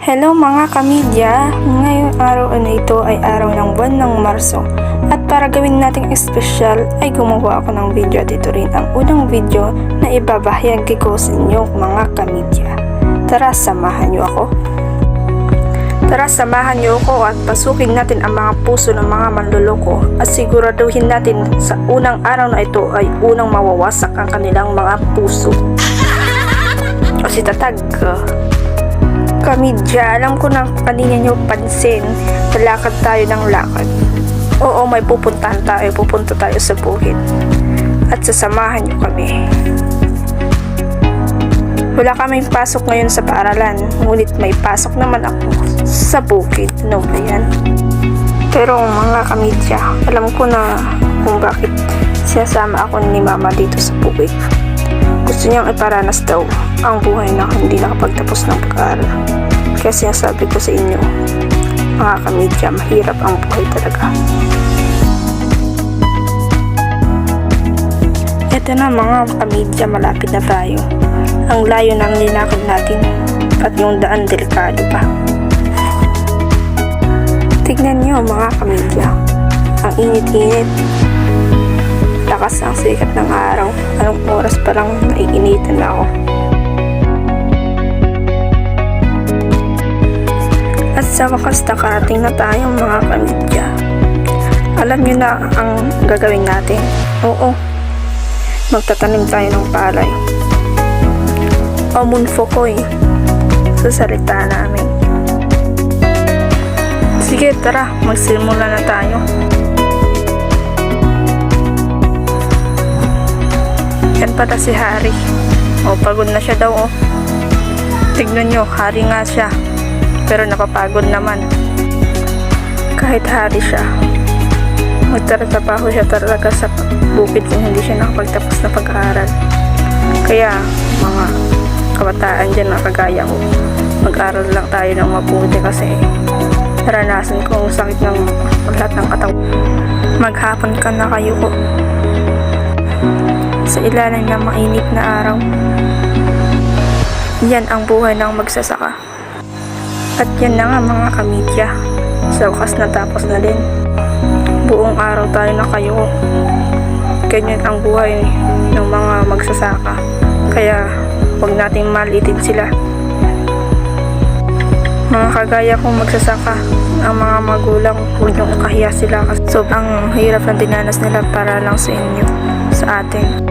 Hello mga kamidya! Ngayong araw na ito ay araw ng buwan ng Marso. At para gawin nating espesyal ay gumawa ako ng video at ito rin ang unang video na ibabahagi ko sa inyo mga kamidya. Tara, samahan niyo ako. Tara, samahan niyo ako at pasukin natin ang mga puso ng mga manloloko at siguraduhin natin sa unang araw na ito ay unang mawawasak ang kanilang mga puso. O si Tatag. Kamidya, alam ko na kanina nyo pansin, lalakad tayo ng lakad. Oo, may pupunta tayo sa bukid. At sasamahan nyo kami. Wala kaming pasok ngayon sa paaralan, ngunit may pasok naman ako sa bukid. No ba yan? Pero mga kamidya, alam ko na kung bakit sinasama ako ni Mama dito sa bukid. Gusto niyang iparanas daw ang buhay na hindi nakapagtapos ng pag-aaral. Kaya sinasabi ko sa inyo, mga kamidya, mahirap ang buhay talaga. Ito na mga kamidya, malapit na tayo. Ang layo ng linakad natin at yung daan delikado pa. Tignan niyo mga kamidya, ang init-init. Lakas ang sikat ng araw. Anong oras pa lang naiinitan na ako. At sa wakas nakarating na tayo mga kamidya. Alam niyo na ang gagawin natin. Oo, magtatanim tayo ng palay. O munfokoy sa salita namin. Sige, tara, magsimula na tayo. Yan pala si Hari. O, pagod na siya daw, o. Tignan nyo, Hari nga siya. Pero napapagod naman. Kahit Hari siya, magtatrabaho siya talaga sa bukid kung hindi siya nakapagtapos na pag-aaral. Kaya, mga kabataan dyan na kagaya ko, mag-aral lang tayo ng mabuti kasi naranasan ko ang sakit ng lahat ng katawan. Maghapon ka na kayo ko. Sa ilalim ng mainit na araw. Yan ang buhay ng magsasaka. At yan na nga mga kamidya. Sa wakas natapos na din. Buong araw tayo na kayo. Ganyan ang buhay ng mga magsasaka. Kaya huwag nating malitin sila. Mga kagaya kong magsasaka, ang mga magulang, huwag niyong kahiya sila kasi sobrang hirap na dinanas nila para lang sa inyo, sa atin.